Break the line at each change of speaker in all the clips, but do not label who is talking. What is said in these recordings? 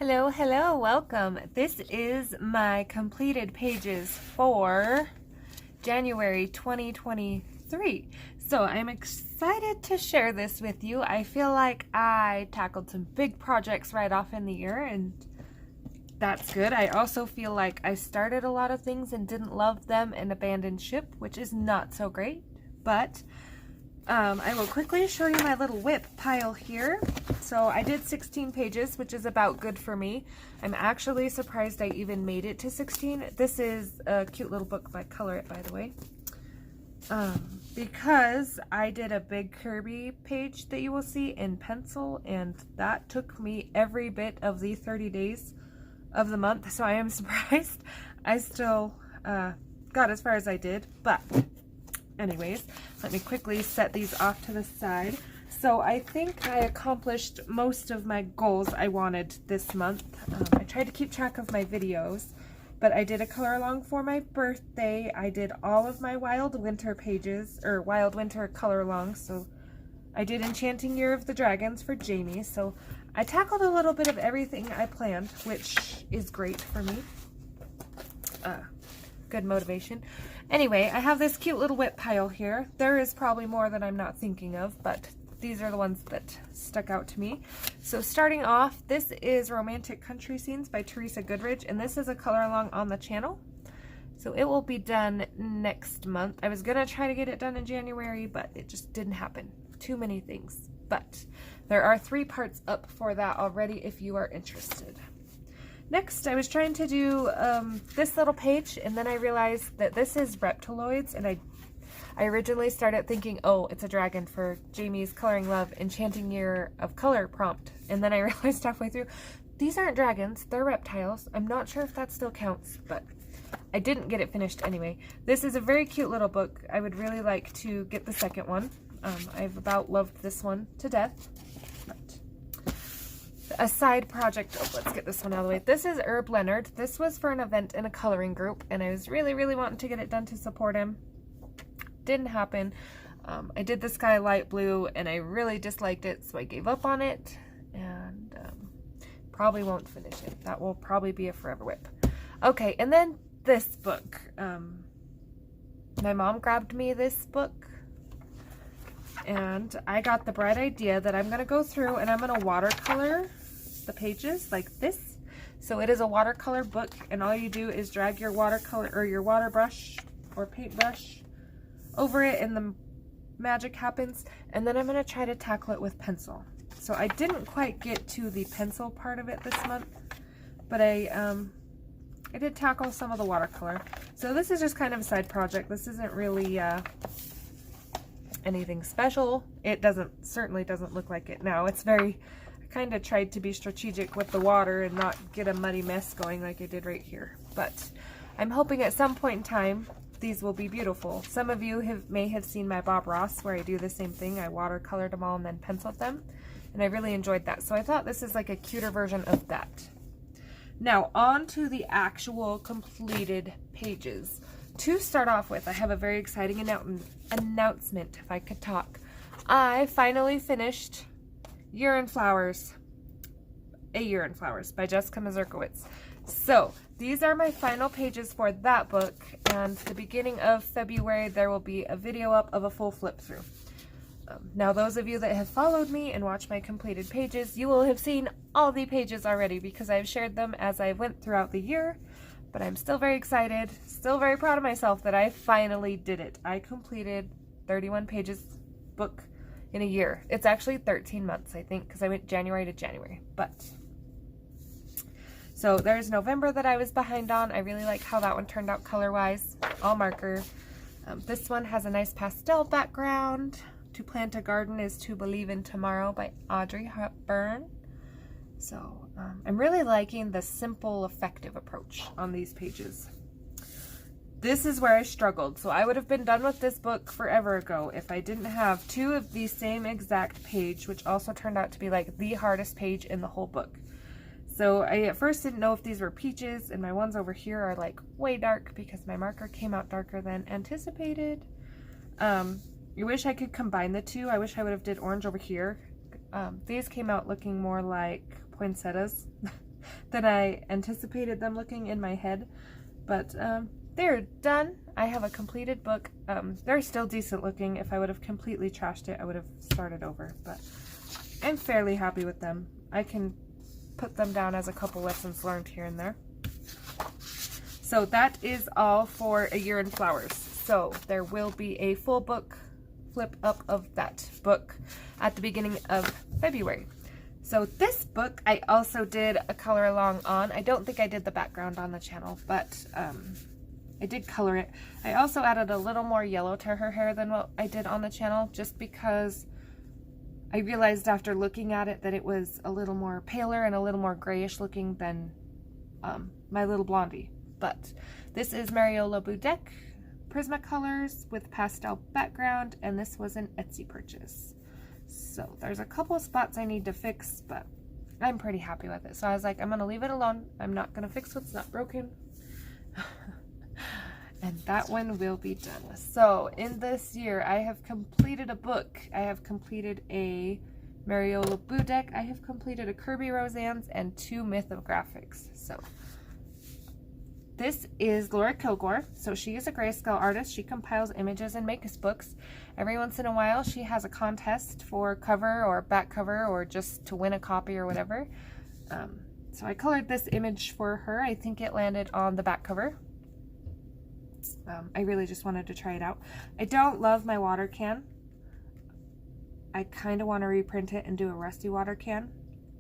Hello, welcome. This is my completed pages for January 2023. So I'm excited to share this with you. I feel like I tackled some big projects right off in the year, and that's good. I also feel like I started a lot of things and didn't love them and abandoned ship, which is not so great, but I will quickly show you my little whip pile here. So I did 16 pages, which is about good for me. I'm actually surprised I even made it to 16. This is a cute little book by Color It, by the way. Because I did a big Kirby page that you will see in pencil, and that took me every bit of the 30 days of the month. So I am surprised I still got as far as I did, but anyways, let me quickly set these off to the side. So I think I accomplished most of my goals I wanted this month. I tried to keep track of my videos, but I did a color along for my birthday. I did all of my Wild Winter pages, or Wild Winter color alongs. So I did Enchanting Year of the Dragons for Jamie. So I tackled a little bit of everything I planned, which is great for me. Good motivation. Anyway, I have this cute little whip pile here. There is probably more that I'm not thinking of, but these are the ones that stuck out to me. So starting off, this is Romantic Country Scenes by Teresa Goodridge, and this is a color along on the channel. So it will be done next month. I was gonna try to get it done in January, but it just didn't happen. Too many things. But there are 3 parts up for that already if you are interested. Next, I was trying to do this little page, and then I realized that this is reptiloids, and I originally started thinking, oh, it's a dragon for Jamie's Coloring Love Enchanting Year of Color prompt, and then I realized halfway through, these aren't dragons, they're reptiles. I'm not sure if that still counts, but I didn't get it finished anyway. This is a very cute little book. I would really like to get the second one. I've about loved this one to death. A side project, oh, let's get this one out of the way. This is Herb Leonard. This was for an event in a coloring group, and I was really wanting to get it done to support him. Didn't happen. I did the sky light blue, and I really disliked it, so I gave up on it, and probably won't finish it. That will probably be a forever whip. Okay, and then this book. My mom grabbed me this book, and I got the bright idea that I'm going to go through and I'm going to watercolor the pages like this. So it is a watercolor book, and all you do is drag your watercolor or your water brush or paintbrush over it, and the magic happens. And then I'm going to try to tackle it with pencil. So I didn't quite get to the pencil part of it this month, but I did tackle some of the watercolor. So this is just kind of a side project. This isn't really anything special. It certainly doesn't look like it now. It's very, I kind of tried to be strategic with the water and not get a muddy mess going like I did right here. But I'm hoping at some point in time these will be beautiful. Some of you may have seen my Bob Ross where I do the same thing. I watercolored them all and then penciled them, and I really enjoyed that. So I thought this is like a cuter version of that. Now on to the actual completed pages. To start off with, I have a very exciting announcement, if I could talk. I finally finished A Year in Flowers by Jessica Mazurkowicz. So these are my final pages for that book, and the beginning of February there will be a video up of a full flip through. Now those of you that have followed me and watched my completed pages, you will have seen all the pages already because I've shared them as I went throughout the year. But I'm still very excited, still very proud of myself that I finally did it. I completed 31 pages book in a year. It's actually 13 months, I think, because I went January to January. But so there's November that I was behind on. I really like how that one turned out color-wise, all marker. This one has a nice pastel background. To Plant a Garden is to Believe in Tomorrow by Audrey Hepburn. So I'm really liking the simple, effective approach on these pages. This is where I struggled. So I would have been done with this book forever ago if I didn't have 2 of the same exact page, which also turned out to be like the hardest page in the whole book. So I at first didn't know if these were peaches, and my ones over here are like way dark because my marker came out darker than anticipated. I wish I could combine the 2. I wish I would have did orange over here. These came out looking more like poinsettias than I anticipated them looking in my head. But they're done. I have a completed book. They're still decent looking. If I would have completely trashed it, I would have started over. But I'm fairly happy with them. I can put them down as a couple lessons learned here and there. So that is all for A Year in Flowers. So there will be a full book flip up of that book at the beginning of February. So this book I also did a color along on. I don't think I did the background on the channel, but I did color it. I also added a little more yellow to her hair than what I did on the channel, just because I realized after looking at it that it was a little more paler and a little more grayish looking than My Little Blondie. But this is Mariola Budek Prismacolors with pastel background, and this was an Etsy purchase. So there's a couple of spots I need to fix, but I'm pretty happy with it. So I was like, I'm going to leave it alone. I'm not going to fix what's not broken. And that one will be done. So in this year, I have completed a book. I have completed a Mariola Budek. I have completed a Kirby Roseanne's and 2 mythographics. So this is Laura Kilgore. So she is a grayscale artist. She compiles images and makes books. Every once in a while, she has a contest for cover or back cover or just to win a copy or whatever. So I colored this image for her. I think it landed on the back cover. I really just wanted to try it out. I don't love my water can. I kind of want to reprint it and do a rusty water can,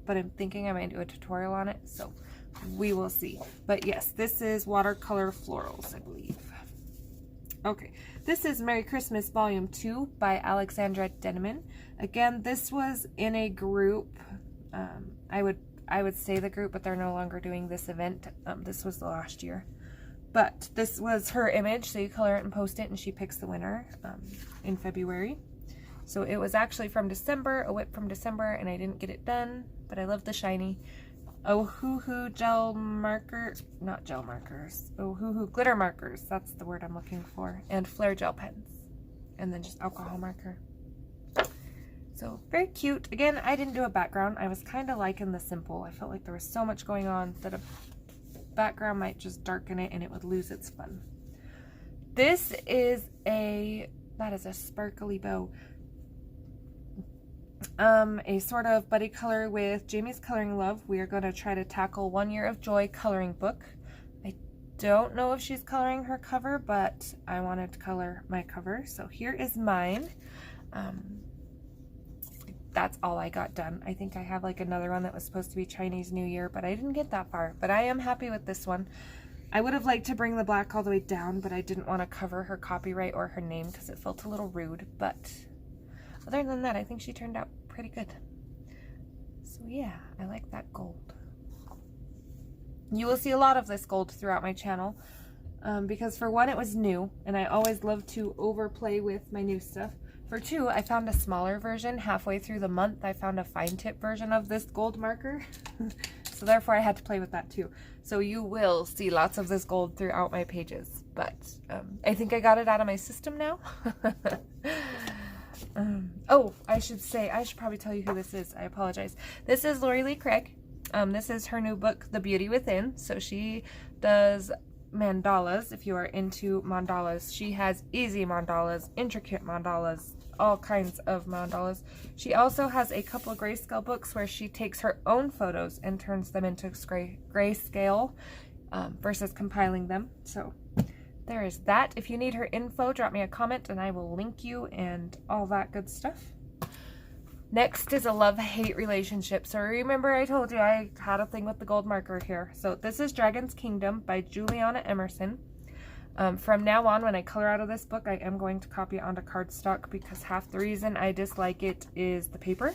but I'm thinking I might do a tutorial on it, so we will see. But yes, this is Watercolor Florals, I believe. Okay, this is Merry Christmas Volume 2 by Alexandra Denneman. Again, this was in a group. I would say the group, but they're no longer doing this event. This was the last year. But this was her image, so you color it and post it, and she picks the winner in February. So it was actually from December, a whip from December, and I didn't get it done, but I love the shiny. Ohuhu gel marker, not gel markers, Ohuhu glitter markers, that's the word I'm looking for, and flare gel pens, and then just alcohol marker. So very cute. Again, I didn't do a background. I was kind of liking the simple. I felt like there was so much going on that a background might just darken it and it would lose its fun. This is that is a sparkly bow. A sort of buddy color with Jamie's Coloring Love. We are going to try to tackle 1 Year of Joy coloring book. I don't know if she's coloring her cover, but I wanted to color my cover. So here is mine. That's all I got done. I think I have like another one that was supposed to be Chinese New Year, but I didn't get that far. But I am happy with this one. I would have liked to bring the black all the way down, but I didn't want to cover her copyright or her name because it felt a little rude. But other than that, I think she turned out pretty good. So yeah, I like that gold. You will see a lot of this gold throughout my channel because for one, it was new, and I always love to overplay with my new stuff. For two, I found a smaller version halfway through the month. I found a fine tip version of this gold marker. So therefore I had to play with that too. So you will see lots of this gold throughout my pages. But I think I got it out of my system now. Oh, I should probably tell you who this is. I apologize. This is Lori Lee Craig. This is her new book, The Beauty Within. So she does mandalas. If you are into mandalas, she has easy mandalas, intricate mandalas, all kinds of mandalas. She also has a couple of grayscale books where she takes her own photos and turns them into grayscale versus compiling them. So there is that. If you need her info, drop me a comment and I will link you and all that good stuff. Next is a love-hate relationship. So remember I told you I had a thing with the gold marker here. So this is Dragon's Kingdom by Juliana Emerson. From now on, when I color out of this book, I am going to copy it onto cardstock because half the reason I dislike it is the paper.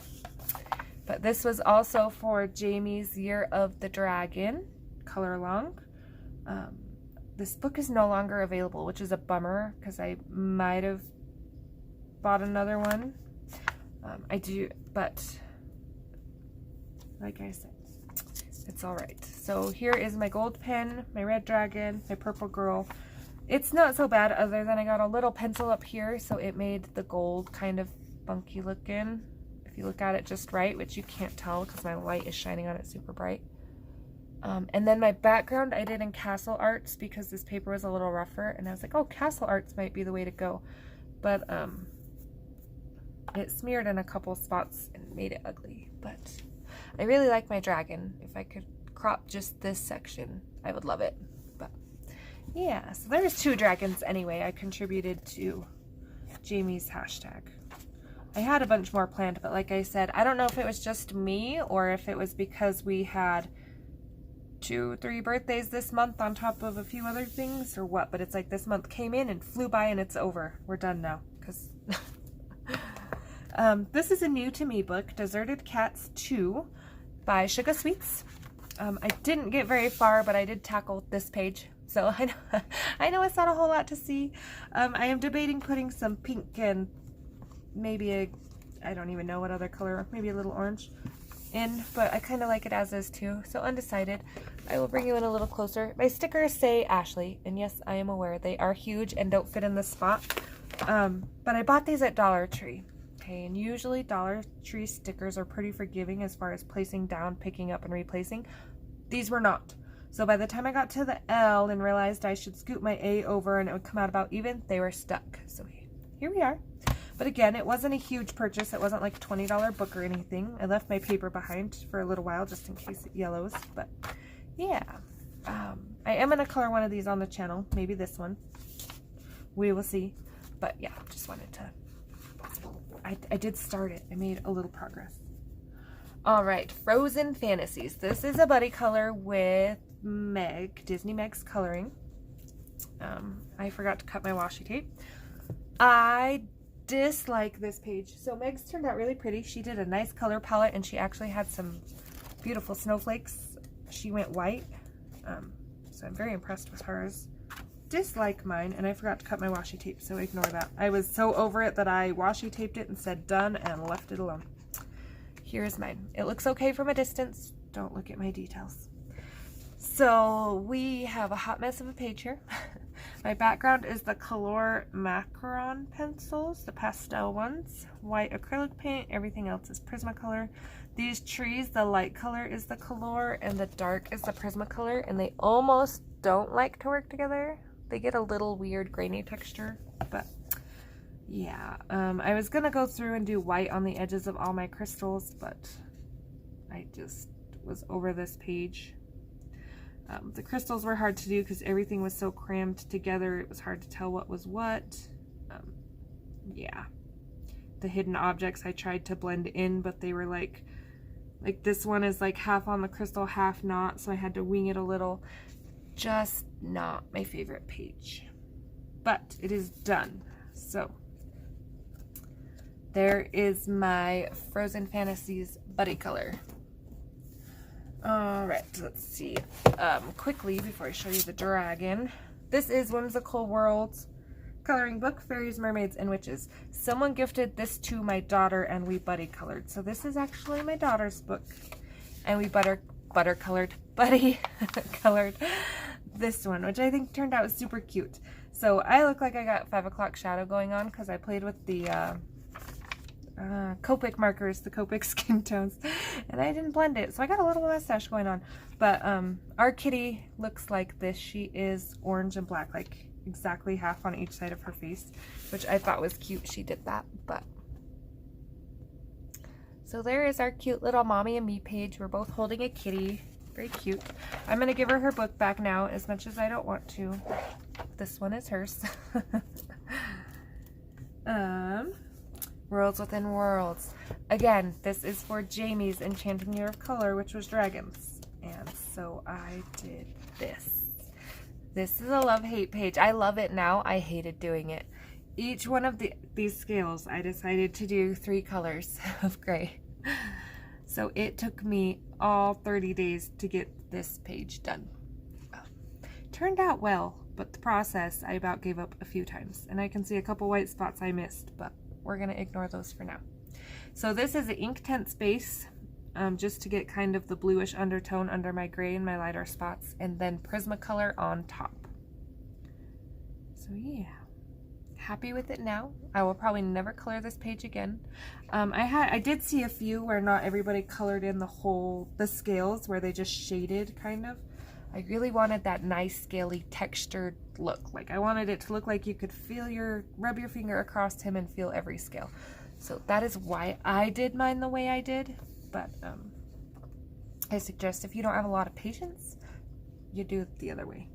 But this was also for Jamie's Year of the Dragon color along. This book is no longer available, which is a bummer because I might have bought another one. I do, but like I said, it's all right. So here is my gold pen, my red dragon, my purple girl. It's not so bad other than I got a little pencil up here, so it made the gold kind of funky looking. If you look at it just right, which you can't tell because my light is shining on it super bright. And then my background I did in Castle Arts because this paper was a little rougher, and I was like, oh, Castle Arts might be the way to go. But it smeared in a couple spots and made it ugly. But I really like my dragon. If I could crop just this section, I would love it. But yeah, so there's 2 dragons anyway. I contributed to Jamie's hashtag. I had a bunch more planned, but like I said, I don't know if it was just me or if it was because we had 2, 3 birthdays this month on top of a few other things or what, but it's like this month came in and flew by and it's over. We're done now because this is a new to me book, Deserted Cats 2 by Sugar Sweets. I didn't get very far, but I did tackle this page, so I know it's not a whole lot to see. I am debating putting some pink and maybe I don't even know what other color, maybe a little orange in, but I kind of like it as is too, so undecided. I will bring you in a little closer. My stickers say Ashley, and yes, I am aware they are huge and don't fit in the spot, but I bought these at Dollar Tree. Okay, and usually Dollar Tree stickers are pretty forgiving as far as placing down, picking up, and replacing. These were not. So by the time I got to the L and realized I should scoot my A over and it would come out about even, they were stuck. So here we are. But again, it wasn't a huge purchase. It wasn't like a $20 book or anything. I left my paper behind for a little while just in case it yellows. But yeah, I am going to color one of these on the channel. Maybe this one. We will see. But yeah, just wanted to... I did start it. I made a little progress. All right, Frozen Fantasies. This is a buddy color with Meg, Disney Meg's coloring. I forgot to cut my washi tape. I dislike this page. So Meg's turned out really pretty. She did a nice color palette and she actually had some beautiful snowflakes. She went white. So I'm very impressed with hers. Dislike mine, and I forgot to cut my washi tape, so ignore that. I was so over it that I washi taped it and said done and left it alone. Here's mine. It looks okay from a distance. Don't look at my details. So we have a hot mess of a page here. My background is the Color Macaron pencils, the pastel ones, white acrylic paint, everything else is Prismacolor. These trees, the light color is the Color and the dark is the Prismacolor, and they almost don't like to work together. They get a little weird grainy texture, but yeah. I was gonna go through and do white on the edges of all my crystals, but I just was over this page. The crystals were hard to do because everything was so crammed together. It was hard to tell what was what. Yeah. The hidden objects I tried to blend in, but they were like this one is like half on the crystal, half not, so I had to wing it a little. Just not my favorite page, but it is done. So there is my Frozen Fantasies buddy color. All right, let's see quickly before I show you the dragon. This is Whimsical Worlds coloring book, Fairies, Mermaids, and Witches. Someone gifted this to my daughter and we buddy colored. So this is actually my daughter's book, and we buddy colored this one, which I think turned out super cute. So I look like I got 5 o'clock shadow going on because I played with the Copic markers, the Copic skin tones, and I didn't blend it, so I got a little mustache going on. But our kitty looks like this. She is orange and black, like exactly half on each side of her face, which I thought was cute. She did that. But so there is our cute little mommy and me page. We're both holding a kitty. Very cute. I'm gonna give her her book back now, as much as I don't want to. This one is hers. Worlds Within Worlds. Again, this is for Jamie's Enchanting Year of Color, which was dragons. And so I did this. This is a love-hate page. I love it now. I hated doing it. Each one of these scales, I decided to do 3 colors of gray. So it took me all 30 days to get this page done. Turned out well, but the process I about gave up a few times. And I can see a couple white spots I missed, but we're going to ignore those for now. So this is an Inktense base, just to get kind of the bluish undertone under my gray and my lighter spots, and then Prismacolor on top. So yeah, happy with it now. I will probably never color this page again. I did see a few where not everybody colored in the scales, where they just shaded kind of. I really wanted that nice scaly textured look. Like I wanted it to look like you could rub your finger across him and feel every scale. So that is why I did mine the way I did. But I suggest if you don't have a lot of patience, you do it the other way.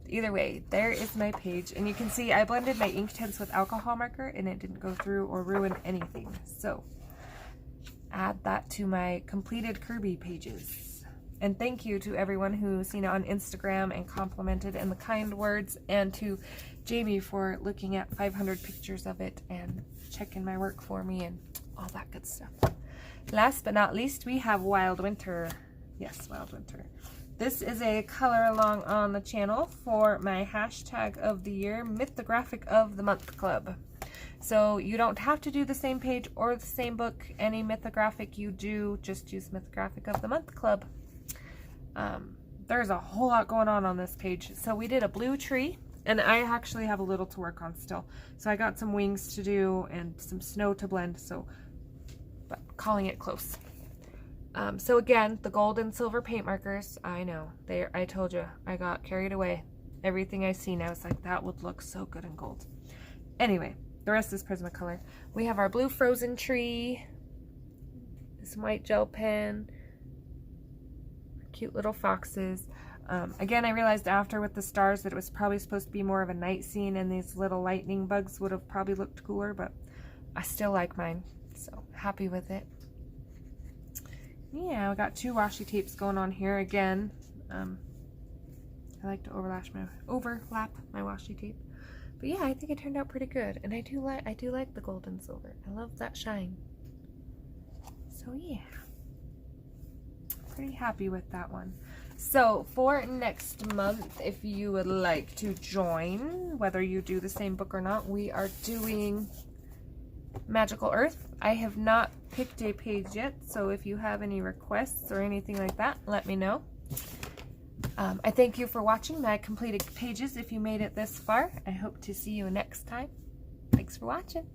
Either way, there is my page, and you can see I blended my ink tints with alcohol marker and it didn't go through or ruin anything. So add that to my completed Kirby pages. And thank you to everyone who's seen it on Instagram and complimented and the kind words, and to Jamie for looking at 500 pictures of it and checking my work for me and all that good stuff. Last but not least, we have Wild Winter. Yes, Wild Winter. This is a color along on the channel for my hashtag of the year, Mythographic of the Month Club. So you don't have to do the same page or the same book. Any mythographic you do, just use Mythographic of the Month Club. There's a whole lot going on this page. So we did a blue tree, and I actually have a little to work on still. So I got some wings to do and some snow to blend, but calling it close. So again, the gold and silver paint markers, I know, I told you, I got carried away. Everything I seen, I was like, that would look so good in gold. Anyway, the rest is Prismacolor. We have our blue frozen tree, this white gel pen, cute little foxes. Again, I realized after with the stars that it was probably supposed to be more of a night scene, and these little lightning bugs would have probably looked cooler, but I still like mine, so happy with it. Yeah, I got 2 washi tapes going on here again. I like to overlap my washi tape, but yeah, I think it turned out pretty good, and I do like the gold and silver. I love that shine. So yeah, pretty happy with that one. So for next month, if you would like to join, whether you do the same book or not, we are doing Magical Earth. I have not picked a page yet, so if you have any requests or anything like that, let me know. I thank you for watching my completed pages. If you made it this far, I hope to see you next time. Thanks for watching.